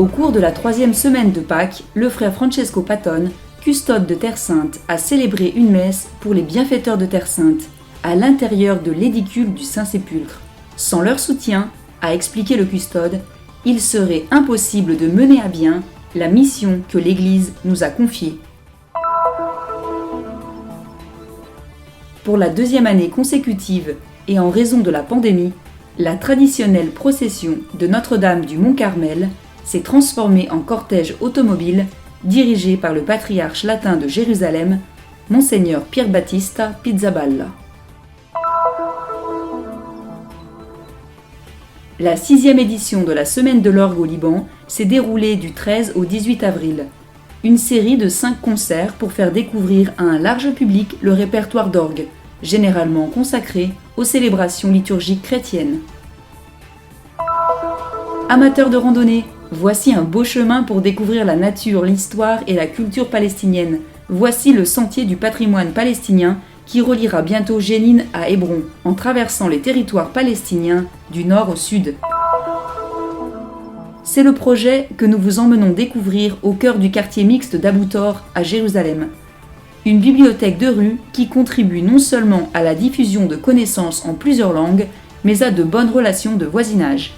Au cours de la 3e semaine de Pâques, le frère Francesco Patton, custode de Terre Sainte, a célébré une messe pour les bienfaiteurs de Terre Sainte, à l'intérieur de l'édicule du Saint-Sépulcre. Sans leur soutien, a expliqué le custode, il serait impossible de mener à bien la mission que l'Église nous a confiée. Pour la 2e année consécutive et en raison de la pandémie, la traditionnelle procession de Notre-Dame du Mont-Carmel s'est transformée en cortège automobile dirigé par le patriarche latin de Jérusalem, Monseigneur Pier Battista Pizzaballa. La 6e édition de la Semaine de l'Orgue au Liban s'est déroulée du 13 au 18 avril. Une série de 5 concerts pour faire découvrir à un large public le répertoire d'orgue, généralement consacré aux célébrations liturgiques chrétiennes. Amateurs de randonnée, voici un beau chemin pour découvrir la nature, l'histoire et la culture palestinienne. Voici le sentier du patrimoine palestinien qui reliera bientôt Jénine à Hébron, en traversant les territoires palestiniens du nord au sud. C'est le projet que nous vous emmenons découvrir au cœur du quartier mixte d'Abou Tor à Jérusalem. Une bibliothèque de rue qui contribue non seulement à la diffusion de connaissances en plusieurs langues, mais à de bonnes relations de voisinage.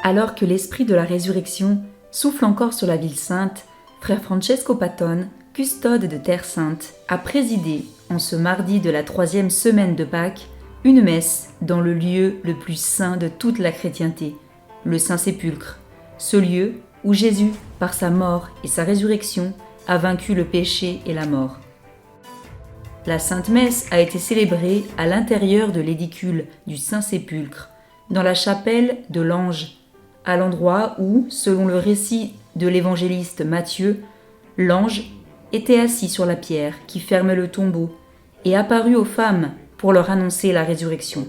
Alors que l'esprit de la résurrection souffle encore sur la ville sainte, frère Francesco Patton, custode de Terre Sainte, a présidé, en ce mardi de la 3e semaine de Pâques, une messe dans le lieu le plus saint de toute la chrétienté, le Saint-Sépulcre, ce lieu où Jésus, par sa mort et sa résurrection, a vaincu le péché et la mort. La Sainte Messe a été célébrée à l'intérieur de l'édicule du Saint-Sépulcre, dans la chapelle de l'Ange, à l'endroit où, selon le récit de l'évangéliste Matthieu, l'ange était assis sur la pierre qui ferme le tombeau et apparut aux femmes pour leur annoncer la résurrection.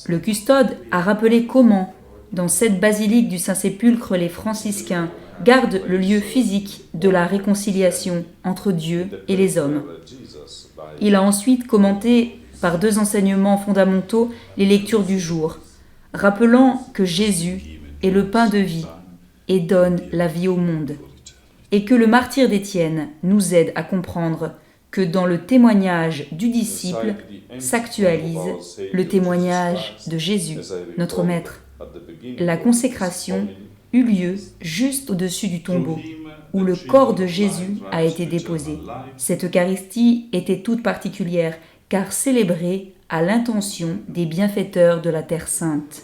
Le custode a rappelé comment, dans cette basilique du Saint-Sépulcre, les franciscains gardent le lieu physique de la réconciliation entre Dieu et les hommes. Il a ensuite commenté par 2 enseignements fondamentaux les lectures du jour, rappelant que Jésus est le pain de vie et donne la vie au monde, et que le martyre d'Étienne nous aide à comprendre que dans le témoignage du disciple s'actualise le témoignage de Jésus, notre Maître. La consécration eut lieu juste au-dessus du tombeau, où le corps de Jésus a été déposé. Cette Eucharistie était toute particulière, car célébrée à l'intention des bienfaiteurs de la Terre Sainte.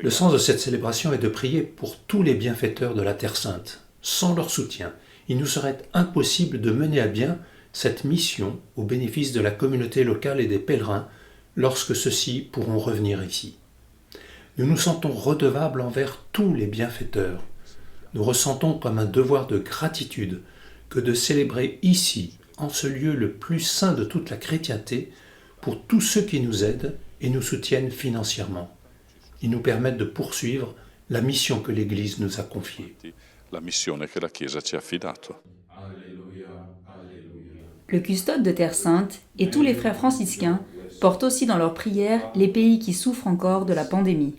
Le sens de cette célébration est de prier pour tous les bienfaiteurs de la Terre Sainte. Sans leur soutien, il nous serait impossible de mener à bien cette mission au bénéfice de la communauté locale et des pèlerins lorsque ceux-ci pourront revenir ici. Nous nous sentons redevables envers tous les bienfaiteurs. Nous ressentons comme un devoir de gratitude que de célébrer ici, en ce lieu le plus saint de toute la chrétienté, pour tous ceux qui nous aident et nous soutiennent financièrement. Ils nous permettent de poursuivre la mission que l'Église nous a confiée. Le custode de Terre Sainte et tous les frères franciscains portent aussi dans leurs prières les pays qui souffrent encore de la pandémie.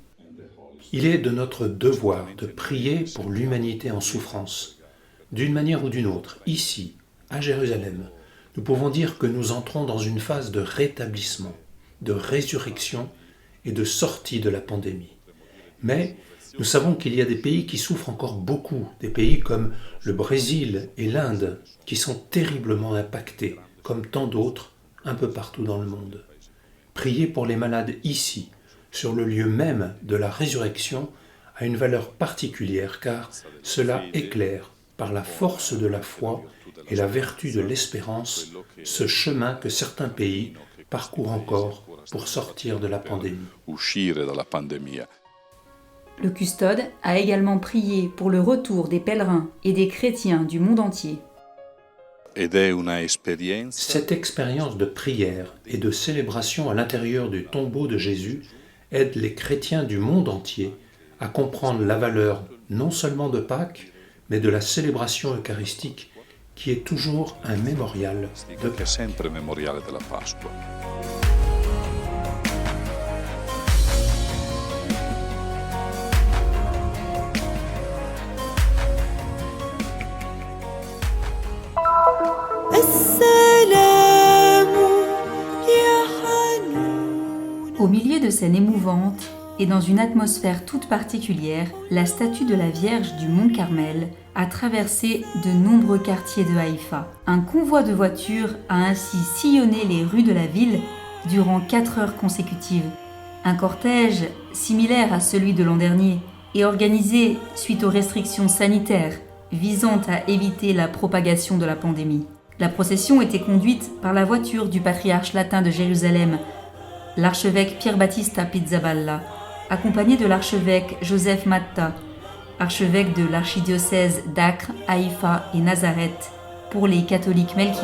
Il est de notre devoir de prier pour l'humanité en souffrance. D'une manière ou d'une autre, ici, à Jérusalem, nous pouvons dire que nous entrons dans une phase de rétablissement, de résurrection et de sortie de la pandémie. Mais nous savons qu'il y a des pays qui souffrent encore beaucoup, des pays comme le Brésil et l'Inde, qui sont terriblement impactés, comme tant d'autres, un peu partout dans le monde. Prier pour les malades ici, sur le lieu même de la résurrection, a une valeur particulière, car cela éclaire, par la force de la foi et la vertu de l'espérance, ce chemin que certains pays parcourent encore pour sortir de la pandémie. Le custode a également prié pour le retour des pèlerins et des chrétiens du monde entier. Cette expérience de prière et de célébration à l'intérieur du tombeau de Jésus aide les chrétiens du monde entier à comprendre la valeur non seulement de Pâques, mais de la célébration eucharistique qui est toujours un mémorial de che è sempre memoriale della Pasqua. Au milieu de scènes émouvantes et dans une atmosphère toute particulière, la statue de la Vierge du Mont Carmel a traversé de nombreux quartiers de Haïfa. Un convoi de voitures a ainsi sillonné les rues de la ville durant 4 heures consécutives. Un cortège, similaire à celui de l'an dernier, est organisé suite aux restrictions sanitaires visant à éviter la propagation de la pandémie. La procession était conduite par la voiture du patriarche latin de Jérusalem, l'archevêque Pierre Battista Pizzaballa, accompagné de l'archevêque Joseph Matta, archevêque de l'archidiocèse d'Acre, Haïfa et Nazareth, pour les catholiques melkites.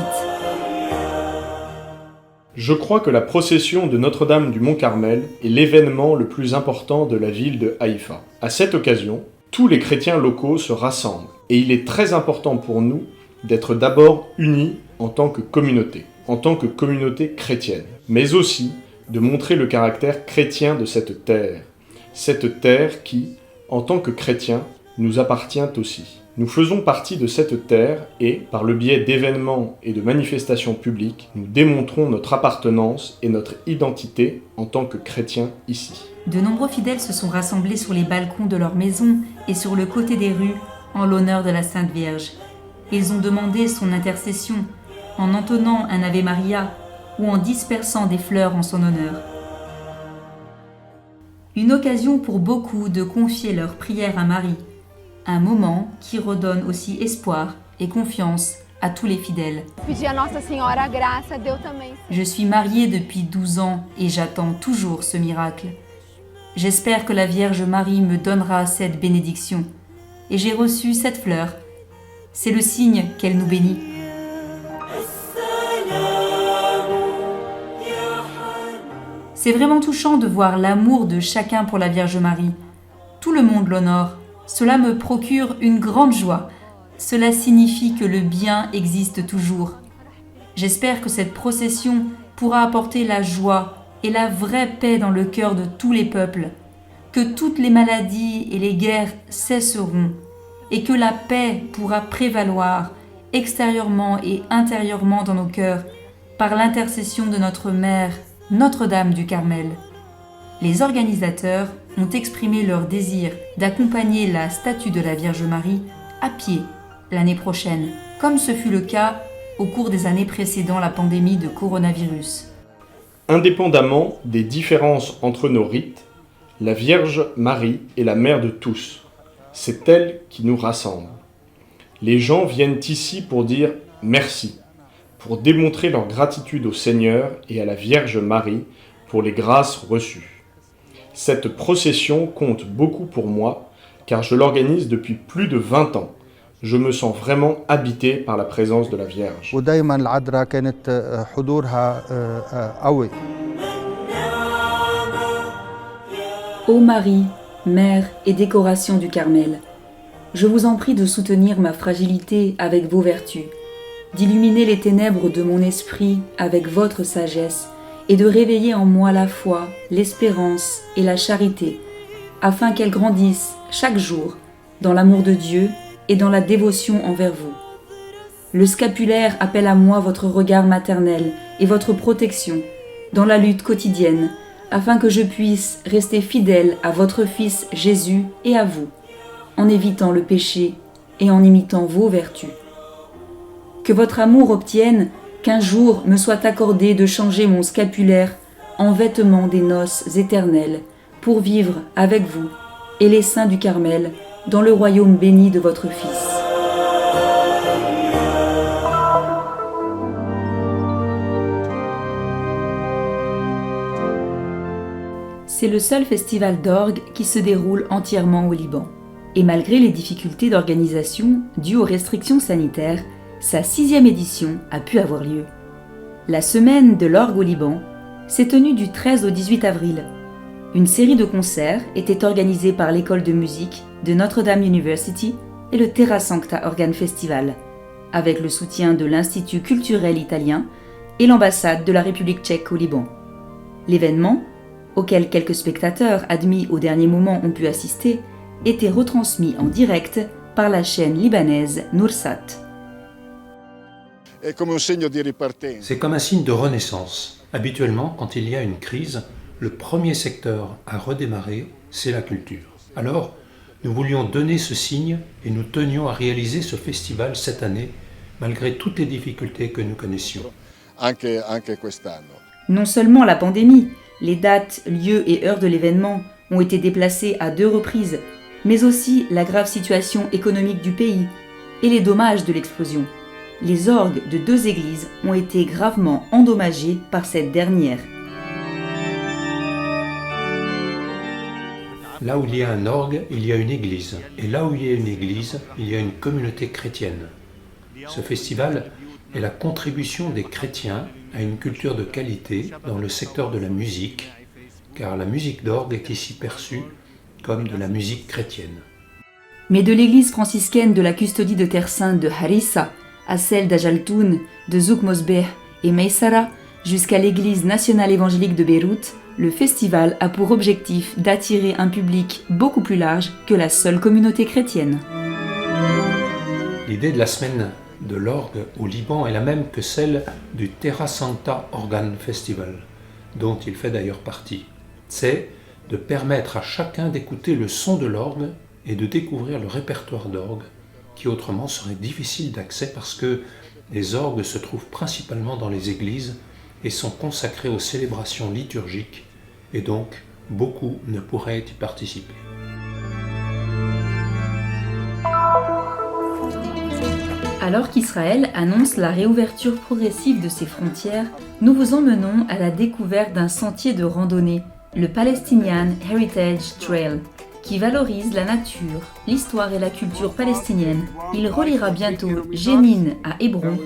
Je crois que la procession de Notre-Dame du Mont-Carmel est l'événement le plus important de la ville de Haïfa. À cette occasion, tous les chrétiens locaux se rassemblent et il est très important pour nous d'être d'abord unis en tant que communauté chrétienne, mais aussi de montrer le caractère chrétien de cette terre qui, en tant que chrétiens, nous appartient aussi. Nous faisons partie de cette terre et, par le biais d'événements et de manifestations publiques, nous démontrons notre appartenance et notre identité en tant que chrétiens ici. De nombreux fidèles se sont rassemblés sur les balcons de leur maison et sur le côté des rues en l'honneur de la Sainte Vierge. Ils ont demandé son intercession en entonnant un Ave Maria ou en dispersant des fleurs en son honneur. Une occasion pour beaucoup de confier leurs prières à Marie, un moment qui redonne aussi espoir et confiance à tous les fidèles. Je suis mariée depuis 12 ans et j'attends toujours ce miracle. J'espère que la Vierge Marie me donnera cette bénédiction. Et j'ai reçu cette fleur. C'est le signe qu'elle nous bénit. C'est vraiment touchant de voir l'amour de chacun pour la Vierge Marie. Tout le monde l'honore. Cela me procure une grande joie. Cela signifie que le bien existe toujours. J'espère que cette procession pourra apporter la joie et la vraie paix dans le cœur de tous les peuples, que toutes les maladies et les guerres cesseront et que la paix pourra prévaloir extérieurement et intérieurement dans nos cœurs par l'intercession de notre Mère, Notre-Dame du Carmel. Les organisateurs ont exprimé leur désir d'accompagner la statue de la Vierge Marie à pied l'année prochaine, comme ce fut le cas au cours des années précédant la pandémie de coronavirus. Indépendamment des différences entre nos rites, la Vierge Marie est la mère de tous. C'est elle qui nous rassemble. Les gens viennent ici pour dire merci, pour démontrer leur gratitude au Seigneur et à la Vierge Marie pour les grâces reçues. Cette procession compte beaucoup pour moi, car je l'organise depuis plus de 20 ans. Je me sens vraiment habité par la présence de la Vierge. Ô Marie, Mère et décoration du Carmel, je vous en prie de soutenir ma fragilité avec vos vertus, d'illuminer les ténèbres de mon esprit avec votre sagesse et de réveiller en moi la foi, l'espérance et la charité, afin qu'elles grandissent chaque jour dans l'amour de Dieu et dans la dévotion envers vous. Le scapulaire appelle à moi votre regard maternel et votre protection dans la lutte quotidienne, afin que je puisse rester fidèle à votre Fils Jésus et à vous, en évitant le péché et en imitant vos vertus. Que votre amour obtienne qu'un jour me soit accordé de changer mon scapulaire en vêtement des noces éternelles pour vivre avec vous et les saints du Carmel dans le royaume béni de votre Fils. C'est le seul festival d'orgue qui se déroule entièrement au Liban. Et malgré les difficultés d'organisation dues aux restrictions sanitaires, sa 6e édition a pu avoir lieu. La semaine de l'orgue au Liban s'est tenue du 13 au 18 avril. Une série de concerts était organisée par l'école de musique de Notre-Dame University et le Terra Sancta Organ Festival, avec le soutien de l'Institut culturel italien et l'ambassade de la République tchèque au Liban. L'événement, auquel quelques spectateurs admis au dernier moment ont pu assister, était retransmis en direct par la chaîne libanaise Noursat. C'est comme un signe de renaissance. Habituellement, quand il y a une crise, le premier secteur à redémarrer, c'est la culture. Alors, nous voulions donner ce signe et nous tenions à réaliser ce festival cette année, malgré toutes les difficultés que nous connaissions. Non seulement la pandémie, les dates, lieux et heures de l'événement ont été déplacés à 2 reprises, mais aussi la grave situation économique du pays et les dommages de l'explosion. Les orgues de 2 églises ont été gravement endommagés par cette dernière. Là où il y a un orgue, il y a une église. Et là où il y a une église, il y a une communauté chrétienne. Ce festival est la contribution des chrétiens à une culture de qualité dans le secteur de la musique, car la musique d'orgue est ici perçue comme de la musique chrétienne. Mais de l'église franciscaine de la custodie de Terre Sainte de Harissa à celle d'Ajaltoun, de Zouk Mosbeh et Meissara, jusqu'à l'église nationale évangélique de Beyrouth, le festival a pour objectif d'attirer un public beaucoup plus large que la seule communauté chrétienne. L'idée de la semaine de l'orgue au Liban est la même que celle du Terra Sancta Organ Festival, dont il fait d'ailleurs partie. C'est de permettre à chacun d'écouter le son de l'orgue et de découvrir le répertoire d'orgue, qui autrement serait difficile d'accès parce que les orgues se trouvent principalement dans les églises et sont consacrés aux célébrations liturgiques, et donc beaucoup ne pourraient y participer. Alors qu'Israël annonce la réouverture progressive de ses frontières, nous vous emmenons à la découverte d'un sentier de randonnée, le Palestinian Heritage Trail, qui valorise la nature, l'histoire et la culture palestinienne. Il reliera bientôt Jénine à Hébron,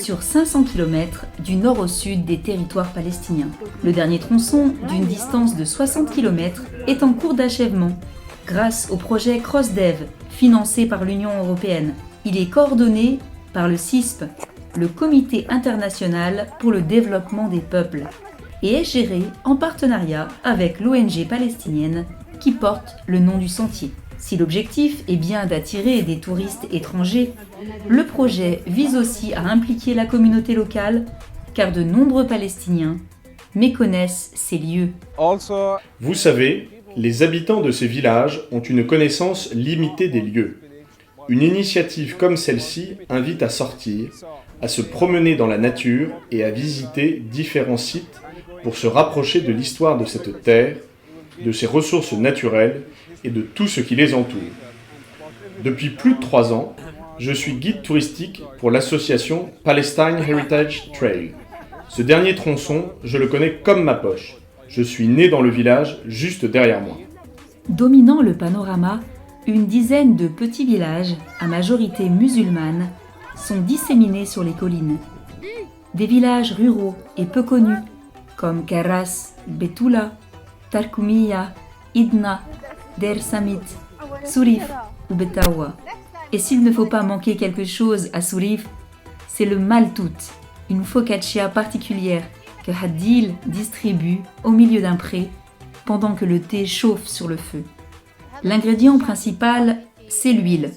sur 500 km du nord au sud des territoires palestiniens. Le dernier tronçon, d'une distance de 60 km, est en cours d'achèvement, grâce au projet CrossDev, financé par l'Union européenne. Il est coordonné par le CISP, le Comité international pour le développement des peuples, et est géré en partenariat avec l'ONG palestinienne qui porte le nom du sentier. Si l'objectif est bien d'attirer des touristes étrangers, le projet vise aussi à impliquer la communauté locale, car de nombreux Palestiniens méconnaissent ces lieux. Vous savez, les habitants de ces villages ont une connaissance limitée des lieux. Une initiative comme celle-ci invite à sortir, à se promener dans la nature et à visiter différents sites pour se rapprocher de l'histoire de cette terre, de ses ressources naturelles et de tout ce qui les entoure. Depuis plus de 3 ans, je suis guide touristique pour l'association Palestine Heritage Trail. Ce dernier tronçon, je le connais comme ma poche. Je suis né dans le village juste derrière moi. Dominant le panorama, une dizaine de petits villages, à majorité musulmane, sont disséminés sur les collines. Des villages ruraux et peu connus, comme Karas, Betula, Tarkoumiya, Idna, Der Samit, Sourif ou Betawa. Et s'il ne faut pas manquer quelque chose à Sourif, c'est le maltout, une focaccia particulière que Hadil distribue au milieu d'un pré pendant que le thé chauffe sur le feu. L'ingrédient principal, c'est l'huile.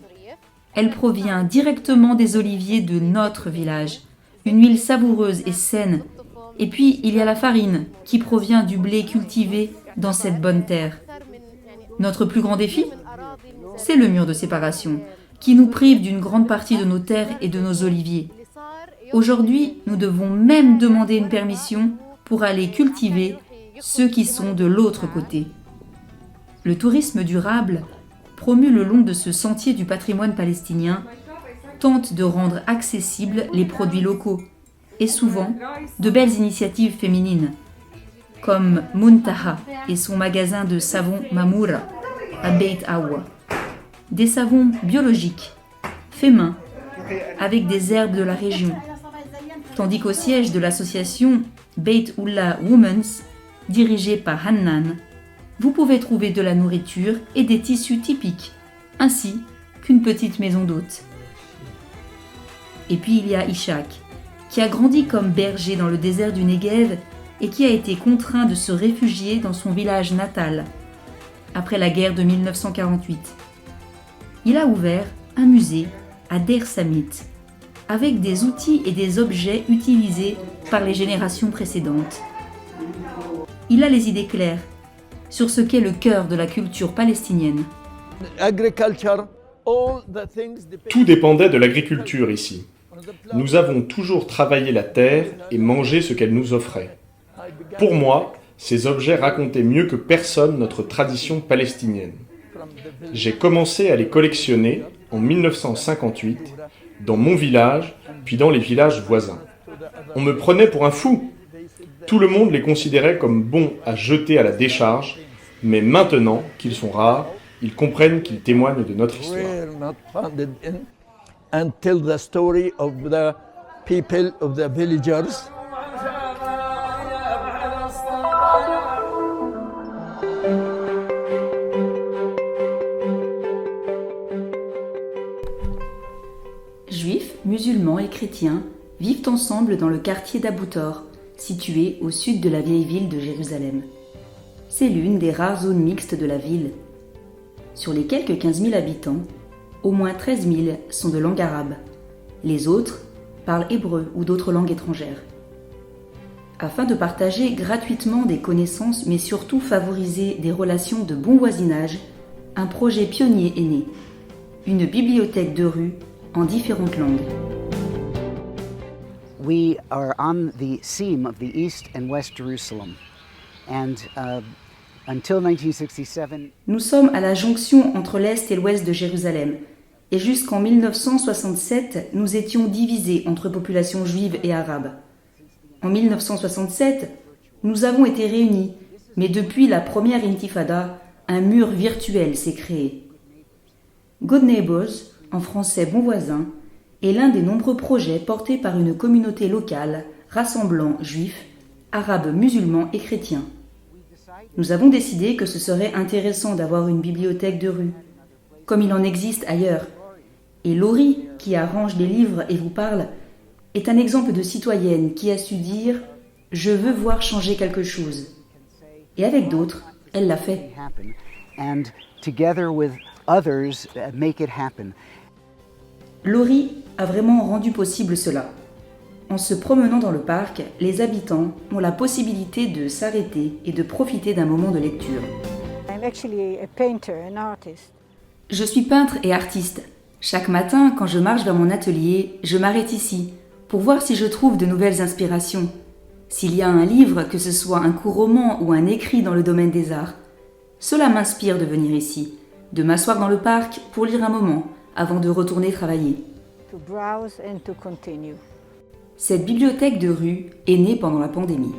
Elle provient directement des oliviers de notre village, une huile savoureuse et saine. Et puis, il y a la farine, qui provient du blé cultivé dans cette bonne terre. Notre plus grand défi ? C'est le mur de séparation, qui nous prive d'une grande partie de nos terres et de nos oliviers. Aujourd'hui, nous devons même demander une permission pour aller cultiver ceux qui sont de l'autre côté. Le tourisme durable, promu le long de ce sentier du patrimoine palestinien, tente de rendre accessibles les produits locaux et souvent de belles initiatives féminines, comme Muntaha et son magasin de savon Mamoura à Beit Awa. Des savons biologiques, faits main, avec des herbes de la région, tandis qu'au siège de l'association Beit Oula Women's, dirigée par Hannan, vous pouvez trouver de la nourriture et des tissus typiques, ainsi qu'une petite maison d'hôte. Et puis il y a Ishak, qui a grandi comme berger dans le désert du Negev et qui a été contraint de se réfugier dans son village natal après la guerre de 1948. Il a ouvert un musée à Der Samit, avec des outils et des objets utilisés par les générations précédentes. Il a les idées claires sur ce qu'est le cœur de la culture palestinienne. Tout dépendait de l'agriculture ici. Nous avons toujours travaillé la terre et mangé ce qu'elle nous offrait. Pour moi, ces objets racontaient mieux que personne notre tradition palestinienne. J'ai commencé à les collectionner en 1958, dans mon village, puis dans les villages voisins. On me prenait pour un fou. Tout le monde les considérait comme bons à jeter à la décharge, mais maintenant qu'ils sont rares, ils comprennent qu'ils témoignent de notre histoire. And tell the story of the people of the villagers. Juifs, musulmans et chrétiens vivent ensemble dans le quartier d'Abou Tor, situé au sud de la vieille ville de Jérusalem. C'est l'une des rares zones mixtes de la ville. Sur les quelques 15 000 habitants, au moins 13 000 sont de langue arabe. Les autres parlent hébreu ou d'autres langues étrangères. Afin de partager gratuitement des connaissances, mais surtout favoriser des relations de bon voisinage, un projet pionnier est né. Une bibliothèque de rue en différentes langues. We are on the seam of the East and West Jerusalem. And until 1967, nous sommes à la jonction entre l'Est et l'Ouest de Jérusalem. Et jusqu'en 1967, nous étions divisés entre populations juives et arabes. En 1967, nous avons été réunis, mais depuis la première intifada, un mur virtuel s'est créé. Good Neighbors, en français bon voisin, est l'un des nombreux projets portés par une communauté locale rassemblant juifs, arabes, musulmans et chrétiens. Nous avons décidé que ce serait intéressant d'avoir une bibliothèque de rue, comme il en existe ailleurs. Et Laurie, qui arrange les livres et vous parle, est un exemple de citoyenne qui a su dire « Je veux voir changer quelque chose ». Et avec d'autres, elle l'a fait. and together with others, make it happen. Laurie a vraiment rendu possible cela. En se promenant dans le parc, les habitants ont la possibilité de s'arrêter et de profiter d'un moment de lecture. I'm actually a painter, an artist. Je suis peintre et artiste. Chaque matin, quand je marche vers mon atelier, je m'arrête ici pour voir si je trouve de nouvelles inspirations. S'il y a un livre, que ce soit un court roman ou un écrit dans le domaine des arts, cela m'inspire de venir ici, de m'asseoir dans le parc pour lire un moment avant de retourner travailler. To browse and to continue. Cette bibliothèque de rue est née pendant la pandémie.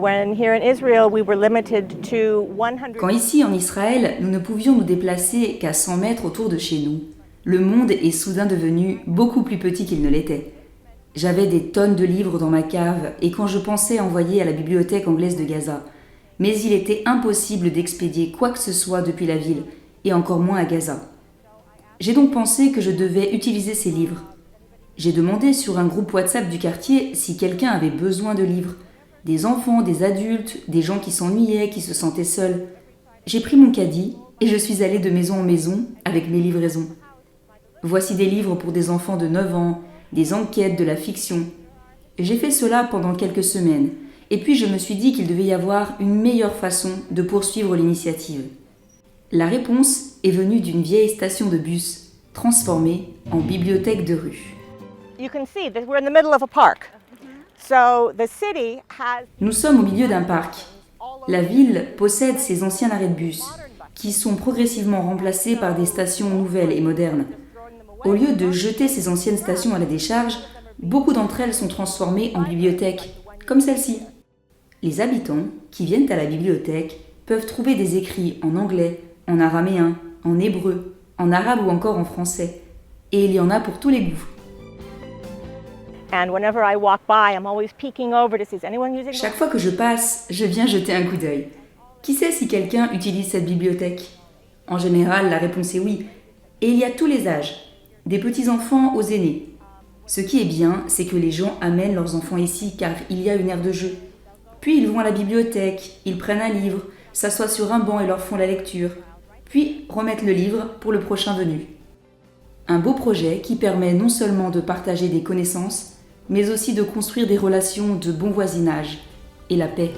When here in Israel, we were limited to 100. Quand ici, en Israël, nous ne pouvions nous déplacer qu'à 100 mètres autour de chez nous, le monde est soudain devenu beaucoup plus petit qu'il ne l'était. J'avais des tonnes de livres dans ma cave et quand je pensais envoyer à la bibliothèque anglaise de Gaza, mais il était impossible d'expédier quoi que ce soit depuis la ville, et encore moins à Gaza. J'ai donc pensé que je devais utiliser ces livres. J'ai demandé sur un groupe WhatsApp du quartier si quelqu'un avait besoin de livres. Des enfants, des adultes, des gens qui s'ennuyaient, qui se sentaient seuls. J'ai pris mon caddie et je suis allée de maison en maison avec mes livraisons. Voici des livres pour des enfants de 9 ans, des enquêtes, de la fiction. J'ai fait cela pendant quelques semaines et puis je me suis dit qu'il devait y avoir une meilleure façon de poursuivre l'initiative. La réponse est venue d'une vieille station de bus transformée en bibliothèque de rue. You can see that we're in the middle of a park. So the city has. Nous sommes au milieu d'un parc. La ville possède ses anciens arrêts de bus, qui sont progressivement remplacés par des stations nouvelles et modernes. Au lieu de jeter ces anciennes stations à la décharge, beaucoup d'entre elles sont transformées en bibliothèques, comme celle-ci. Les habitants qui viennent à la bibliothèque peuvent trouver des écrits en anglais, en araméen, en hébreu, en arabe ou encore en français. Et il y en a pour tous les goûts. And whenever I walk by, I'm always peeking over to see is anyone using. Chaque fois que je passe, je viens jeter un coup d'œil. Qui sait si quelqu'un utilise cette bibliothèque ? En général, la réponse est oui. Et il y a tous les âges, des petits-enfants aux aînés. Ce qui est bien, c'est que les gens amènent leurs enfants ici car il y a une aire de jeu. Puis ils vont à la bibliothèque, ils prennent un livre, s'assoient sur un banc et leur font la lecture. Puis remettent le livre pour le prochain venu. Un beau projet qui permet non seulement de partager des connaissances, mais aussi de construire des relations de bon voisinage et la paix.